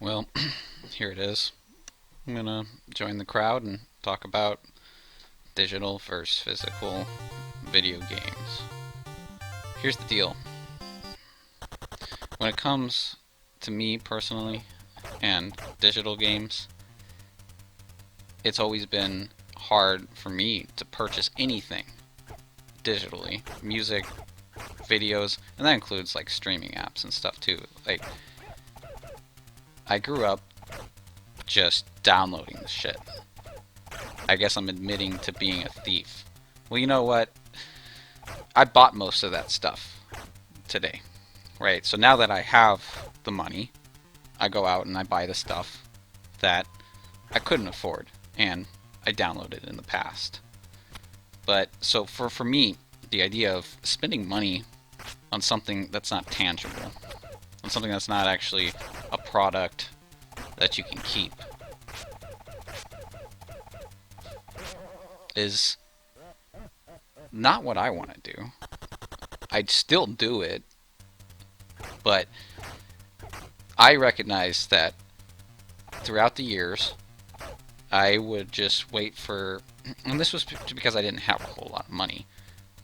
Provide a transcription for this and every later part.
Well, here it is. I'm gonna join the crowd and talk about digital versus physical video games. Here's the deal. When it comes to me personally and digital games, it's always been hard for me to purchase anything digitally. Music, videos, and that includes like streaming apps and stuff too. Like, I grew up just downloading the shit. I guess I'm admitting to being a thief. Well, you know what? I bought most of that stuff today, right? So now that I have the money, I go out and I buy the stuff that I couldn't afford and I downloaded in the past. But so for me, the idea of spending money on something that's not tangible, on something that's not actually a product that you can keep, is not what I want to do. I'd still do it, but I recognize that throughout the years, I would just wait for, and this was because I didn't have a whole lot of money,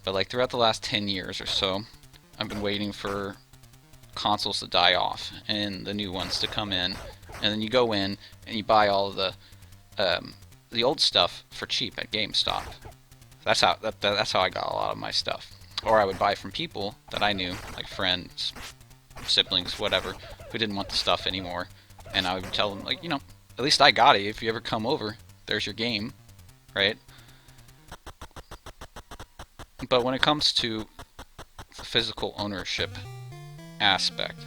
but like throughout the last 10 years or so, I've been waiting for consoles to die off and the new ones to come in, and then you go in and you buy all of the old stuff for cheap at GameStop. That's how I got a lot of my stuff. Or I would buy from people that I knew, like friends, siblings, whatever, who didn't want the stuff anymore, and I would tell them like, at least I got it. If you ever come over, there's your game, right? But when it comes to the physical ownership aspect,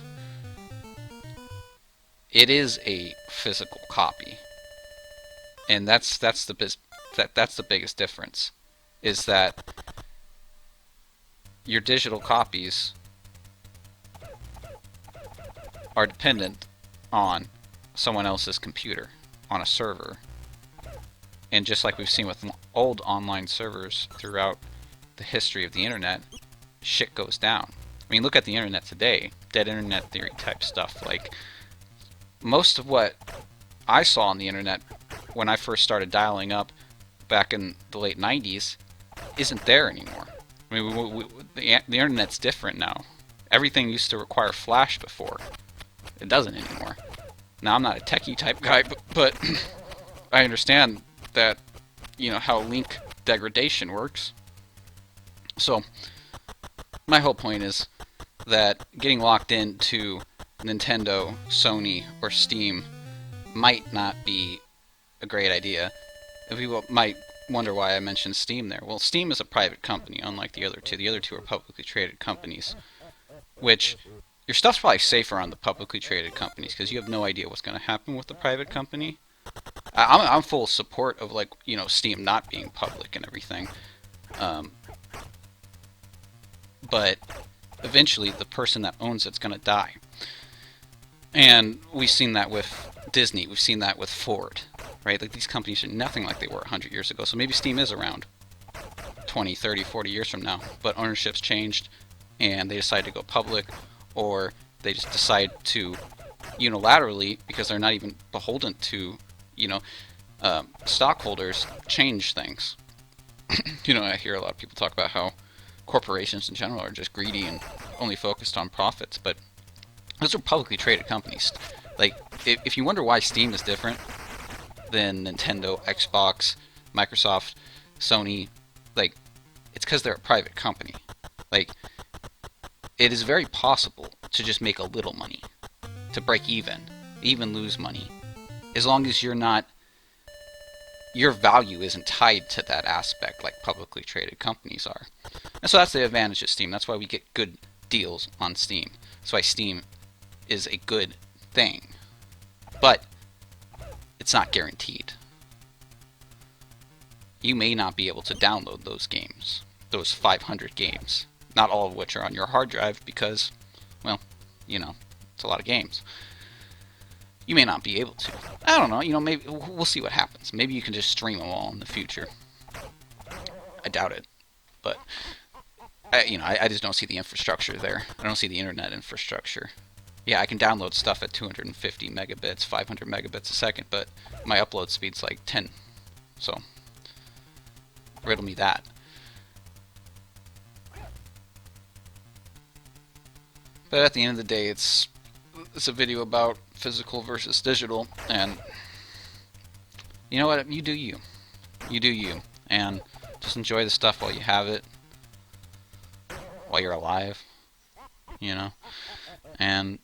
it is a physical copy, and that's the biggest difference. Is that your digital copies are dependent on someone else's computer on a server, and just like we've seen with old online servers throughout the history of the internet, shit goes down. I mean, look at the internet today, dead internet theory type stuff. Like, most of what I saw on the internet when I first started dialing up back in the late 90s isn't there anymore. I mean, the internet's different now. Everything used to require flash before. It doesn't anymore. Now, I'm not a techie type guy, but I understand that, how link degradation works. So, my whole point is that getting locked into Nintendo, Sony, or Steam might not be a great idea. People might wonder why I mentioned Steam there. Well, Steam is a private company, unlike the other two. The other two are publicly traded companies, which your stuff's probably safer on the publicly traded companies because you have no idea what's going to happen with the private company. I'm full support of Steam not being public and everything, um, but eventually the person that owns it's going to die. And we've seen that with Disney. We've seen that with Ford, right? Like, these companies are nothing like they were 100 years ago. So maybe Steam is around 20, 30, 40 years from now. But ownership's changed, and they decide to go public, or they just decide to unilaterally, because they're not even beholden to, stockholders, change things. I hear a lot of people talk about how corporations in general are just greedy and only focused on profits, but those are publicly traded companies. Like, if you wonder why Steam is different than Nintendo, Xbox, Microsoft, Sony, like, it's because they're a private company. Like, it is very possible to just make a little money, to break even lose money, as long as your value isn't tied to that aspect like publicly traded companies are. And so that's the advantage of Steam. That's why we get good deals on Steam. That's why Steam is a good thing. But it's not guaranteed. You may not be able to download those games, those 500 games, not all of which are on your hard drive because, well, it's a lot of games. You may not be able to. I don't know, maybe we'll see what happens. Maybe you can just stream them all in the future. I doubt it, but I just don't see the infrastructure there. I don't see the internet infrastructure. Yeah, I can download stuff at 250 megabits, 500 megabits a second, but my upload speed's like 10. So, riddle me that. But at the end of the day, it's a video about physical versus digital, and you know what? You do you. You do you. And just enjoy the stuff while you have it, while you're alive, you know? And,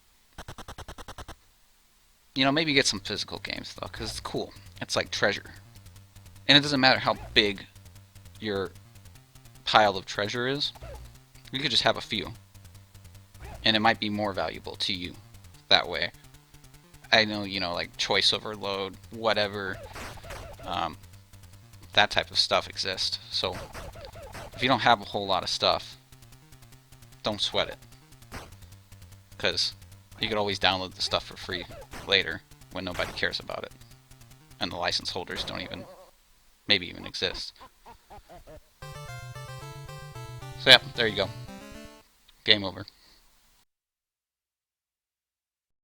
you know, maybe get some physical games, though, because it's cool. It's like treasure. And it doesn't matter how big your pile of treasure is. You could just have a few. And it might be more valuable to you that way. I know, you know, like choice overload, whatever, that type of stuff exists. So if you don't have a whole lot of stuff, don't sweat it. Because you could always download the stuff for free later when nobody cares about it. And the license holders don't even, maybe even exist. So yeah, there you go. Game over.